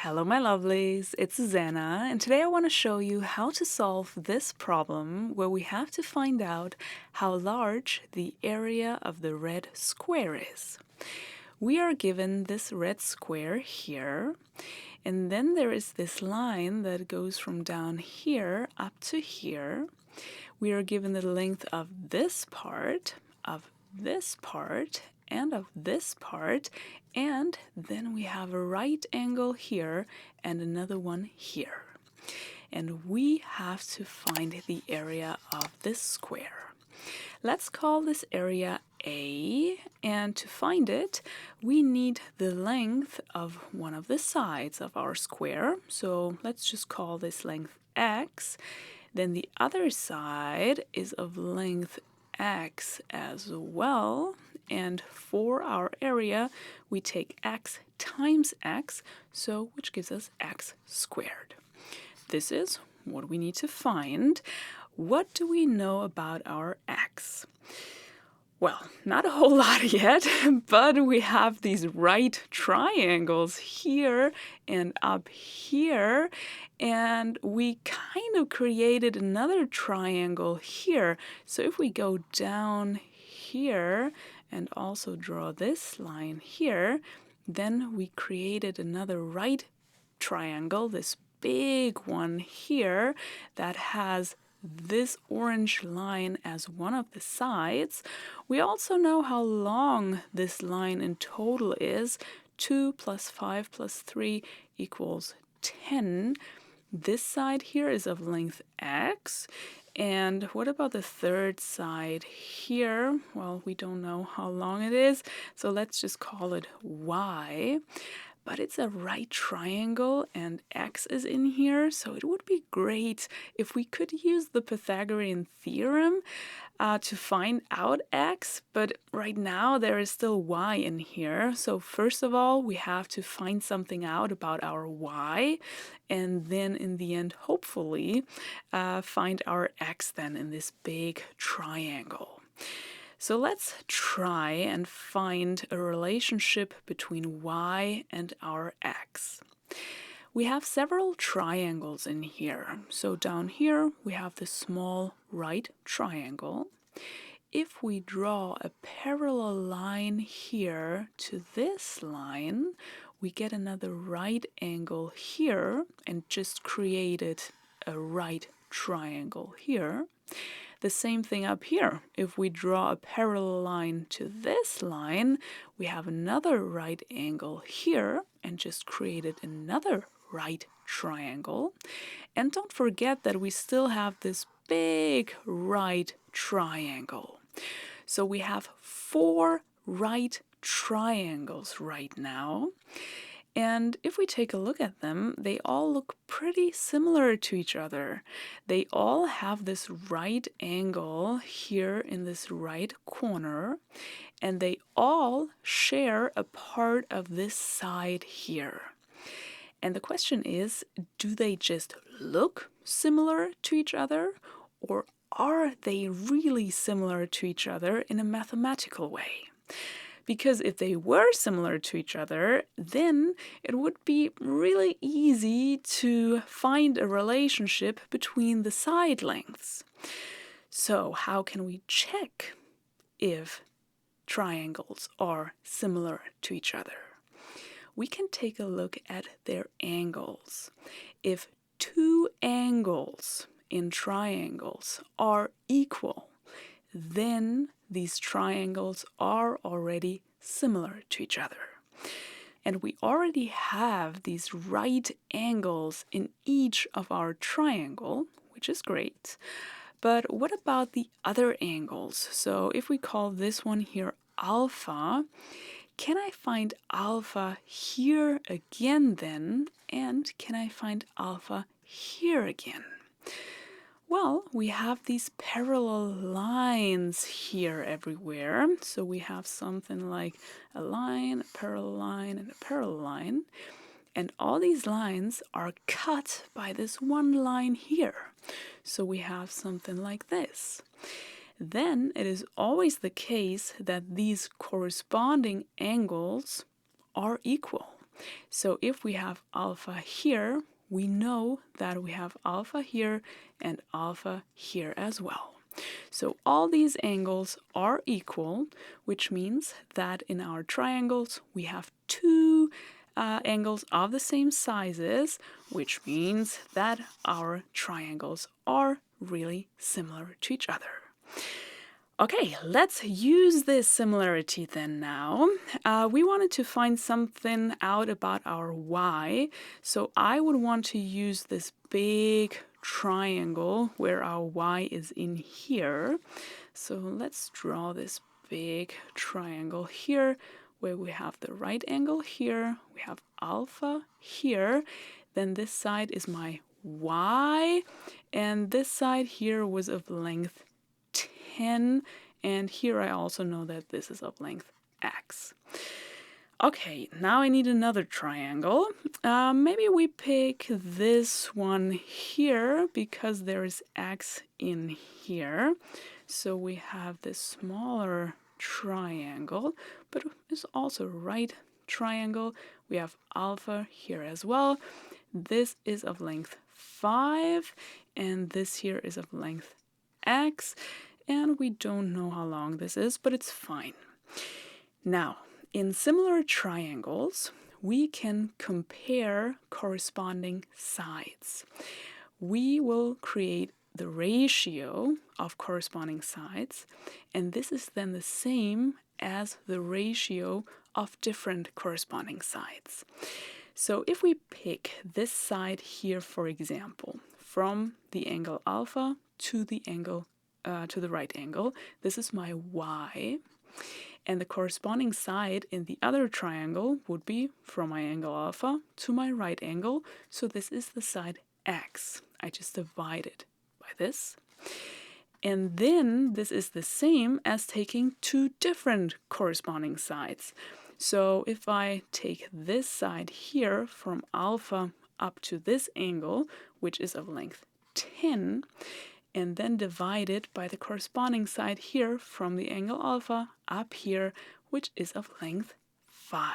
Hello my lovelies, it's Susanna, and today I want to show you how to solve this problem where we have to find out how large the area of the red square is. We are given this red square here, and then there is this line that goes from down here up to here. We are given the length of this part, and of this part, and then we have a right angle here and another one here. And we have to find the area of this square. Let's call this area A, and to find it, we need the length of one of the sides of our square. So let's just call this length x. Then the other side is of length x as well, and for our area we take x times x, so which gives us x squared. This is what we need to find. What do we know about our x? Well, not a whole lot yet, but we have these right triangles here and up here, and we kind of created another triangle here. So if we go down here and also draw this line here, then we created another right triangle, this big one here that has this orange line as one of the sides. We also know how long this line in total is. 2 plus 5 plus 3 equals 10. This side here is of length x. And what about the third side here? Well, we don't know how long it is, so let's just call it y. But it's a right triangle and x is in here, so it would be great if we could use the Pythagorean Theorem to find out x, but right now there is still y in here. So first of all, we have to find something out about our y, and then in the end, hopefully, find our x then in this big triangle. So let's try and find a relationship between y and our x. We have several triangles in here. So down here we have the small right triangle. If we draw a parallel line here to this line, we get another right angle here and just created a right triangle here. The same thing up here. If we draw a parallel line to this line, we have another right angle here and just created another right triangle. And don't forget that we still have this big right triangle. So we have 4 right triangles right now. And if we take a look at them, they all look pretty similar to each other. They all have this right angle here in this right corner, and they all share a part of this side here. And the question is, do they just look similar to each other, or are they really similar to each other in a mathematical way? Because if they were similar to each other, then it would be really easy to find a relationship between the side lengths. So how can we check if triangles are similar to each other? We can take a look at their angles. If 2 angles in triangles are equal, then these triangles are already similar to each other. And we already have these right angles in each of our triangle, which is great. But what about the other angles? So if we call this one here alpha, can I find alpha here again then? And can I find alpha here again? Well, we have these parallel lines here everywhere. So we have something like a line, a parallel line, and a parallel line. And all these lines are cut by this one line here. So we have something like this. Then it is always the case that these corresponding angles are equal. So if we have alpha here, we know that we have alpha here and alpha here as well. So all these angles are equal, which means that in our triangles we have two angles of the same sizes, which means that our triangles are really similar to each other. Okay, let's use this similarity then now. We wanted to find something out about our y, so I would want to use this big triangle where our y is in here. So let's draw this big triangle here where we have the right angle here, we have alpha here, then this side is my y, and this side here was of length 10, and here I also know that this is of length x. Okay, now I need another triangle. Maybe we pick this one here because there is x in here. So we have this smaller triangle, but it's also right triangle. We have alpha here as well. This is of length 5, and this here is of length x. And we don't know how long this is, but it's fine. Now, in similar triangles, we can compare corresponding sides. We will create the ratio of corresponding sides, and this is then the same as the ratio of different corresponding sides. So if we pick this side here, for example, from the angle alpha to the angle to the right angle, this is my y, and the corresponding side in the other triangle would be from my angle alpha to my right angle, so this is the side x. I just divide it by this. And then this is the same as taking two different corresponding sides. So if I take this side here from alpha up to this angle, which is of length 10, and then divide it by the corresponding side here from the angle alpha up here, which is of length 5.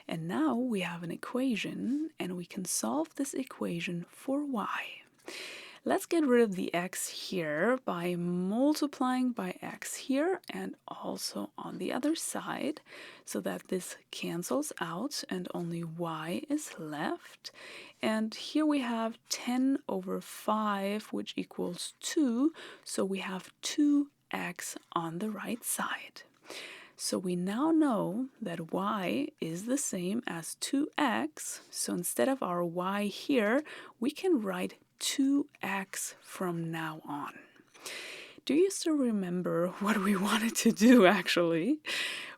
And now we have an equation, and we can solve this equation for y. Let's get rid of the x here by multiplying by x here and also on the other side, so that this cancels out and only y is left. And here we have 10 over 5, which equals 2, so we have 2x on the right side. So we now know that y is the same as 2x, so instead of our y here, we can write 2x from now on. Do you still remember what we wanted to do actually?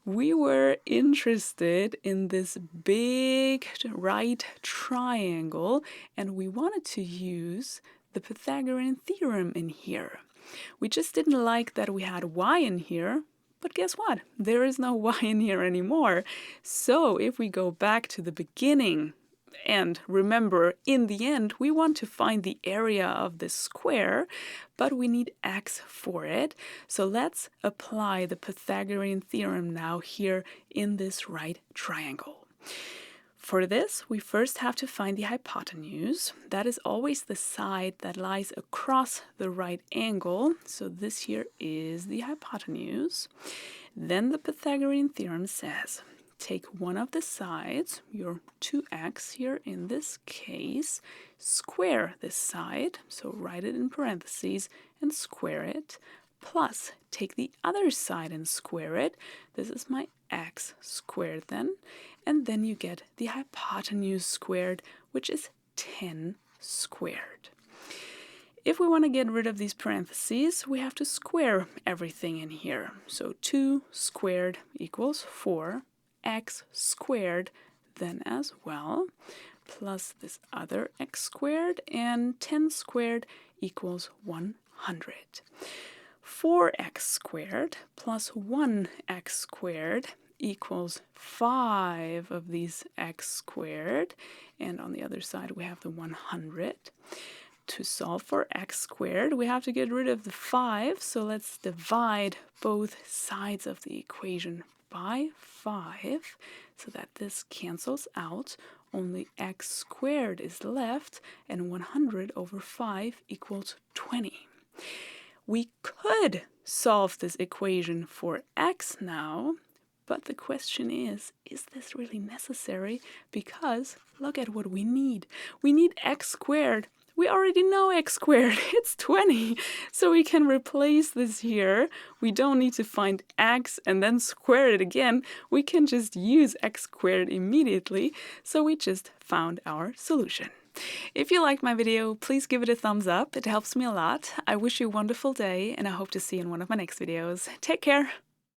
We were interested in this big right triangle, and we wanted to use the Pythagorean theorem in here. We just didn't like that we had y in here, but guess what? There is no y in here anymore. So if we go back to the beginning, and remember, in the end, we want to find the area of this square, but we need x for it. So let's apply the Pythagorean theorem now here in this right triangle. For this, we first have to find the hypotenuse. That is always the side that lies across the right angle. So this here is the hypotenuse. Then the Pythagorean theorem says, take one of the sides, your 2x here in this case, square this side, so write it in parentheses and square it, plus take the other side and square it. This is my x squared then, and then you get the hypotenuse squared, which is 10 squared. If we want to get rid of these parentheses, we have to square everything in here. So 2 squared equals 4. X squared then as well, plus this other x squared, and 10 squared equals 100. 4x squared plus 1x squared equals 5 of these x squared, and on the other side we have the 100. To solve for x squared, we have to get rid of the 5, so let's divide both sides of the equation by 5. so that this cancels out. Only x squared is left, and 100 over 5 equals 20. We could solve this equation for x now, but the question is this really necessary? Because look at what we need. We need x squared. We already know x squared, it's 20. So we can replace this here. We don't need to find x and then square it again. We can just use x squared immediately. So we just found our solution. If you liked my video, please give it a thumbs up. It helps me a lot. I wish you a wonderful day, and I hope to see you in one of my next videos. Take care!